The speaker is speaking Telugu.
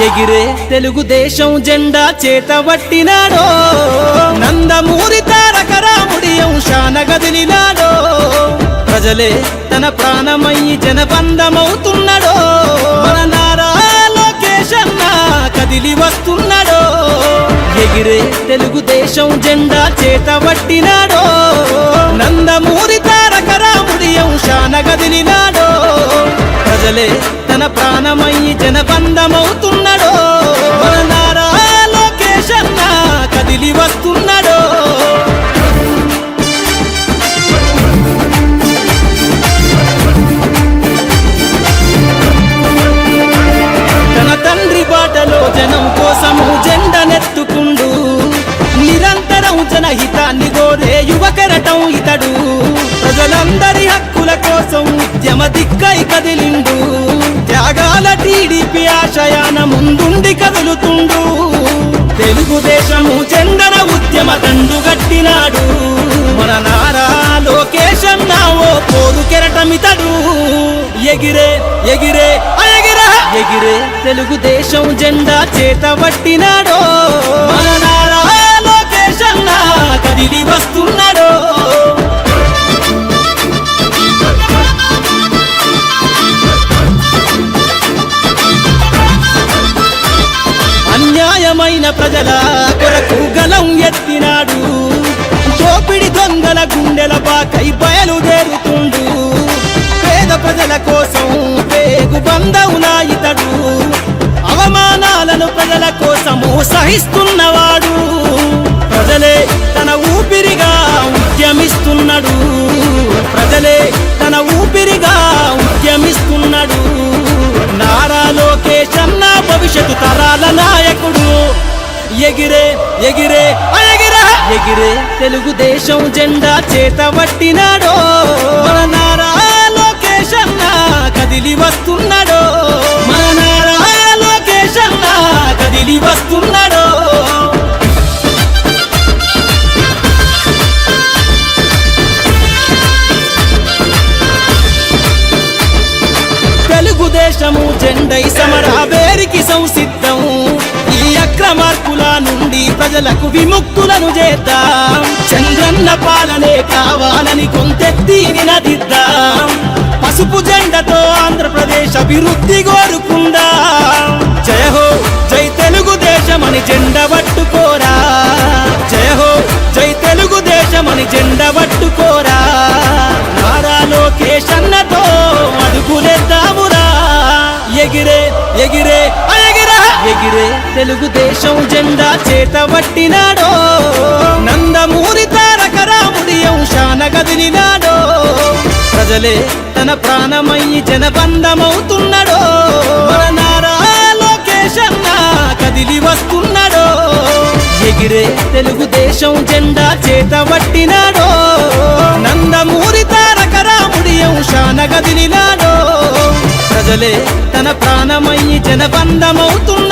ఎగిరే తెలుగుదేశం జెండా చేతబట్టినాడో నందమూరి తారక రాముడి అంశాన గదిలినాడో ప్రజలే తన ప్రాణమయ్యి జనబంధమవుతున్నాడో మన నారా లోకేష్ అన్న కదిలి వస్తున్నాడో ఎగిరే తెలుగుదేశం జెండా చేతబట్టినాడో నందమూరి తారక రాముడి అంశాన గదిలినాడో ప్రజలే తన ప్రాణమయ్యి జనబంధమవుతున్నాడో మన నారా లోకేష్ అన్న కదిలి వస్తున్నాడో తన తండ్రి బాటలో జనం కోసము జెండనెత్తుకుండు నిరంతరం జనహితాన్ని కోరే యువకరటం ఇతడు ప్రజలందరి హక్కుల కోసం ఉద్యమ దిక్కై కదిలిండు త్యాగాల టీడీపీ ఆశయాన ముందుండి కదులుతుండు తెలుగుదేశము జెండన ఉద్యమ దండు గట్టినాడు మన నారా లోకేష్ అన్న ఓ పోరు కెరటమితడు ఎగిరే ఎగిరే ఎగిరే తెలుగుదేశం జెండా చేతబట్టినాడో మన నారా లోకేష్ అన్న కదిలి వస్తున్నాడో అన్యాయమైన ప్రజల కొరకు గలం ఎత్తినాడు దోపిడి దొంగల గుండెల బాకై బయలుదేరుతుండు పేద ప్రజల కోసం పేగు బంధవులా ఇతడు అవమానాలను ప్రజల కోసము సహిస్తున్నవాడు ప్రజలే తన ఊపిరిగా ఉద్యమిస్తున్నాడు ప్రజలే తన ఊపిరిగా ఉద్యమిస్తున్నాడు నారా లోకేష్ అన్న భవిష్యత్తు తరాల నాయకుడు ఎగిరే ఎగిరే ఎగిరే తెలుగుదేశం జెండా చేతబట్టినాడో మన నారా లోకేష్ అన్న కదిలి వస్తున్నాడో మన నారా లోకేష్ అన్న కదిలి వస్తున్నాడో తెలుగుదేశము జెండై సమరావేరికి సంసిద్ధం ఈ అక్రమార్కుల నుండి ప్రజలకు విముక్తులను చేద్దాం చంద్రన్న పాలనే కావాలని గొంతెత్తి నినదిద్దాం పసుపు జెండతో ఆంధ్రప్రదేశ్ అభివృద్ధి కోరుకుందాం జయ హో జై తెలుగుదేశం అని జెండ పట్టుకోరా జయ హో జై తెలుగుదేశం అని జెండ పట్టుకోరా నారా లోకేష్ అన్నతో అడుగులేద్దామురా ఎగిరే ఎగిరే ఎగిరే తెలుగుదేశం జెండా చేతబట్టినాడో నందమూరి తారక రాముడి అంశాన గదిలినాడో ప్రజలే తన ప్రాణమయ్యి జనబంధమవుతున్నాడో మన నారా లోకేష్ అన్న కదిలి వస్తున్నాడో ఎగిరే తెలుగుదేశం జెండా చేతబట్టినాడో నందమూరి తారక రాముడి అంశాన గదిలినాడో ప్రజలే తన ప్రాణమయ్యి జనబంధమవుతున్నాడో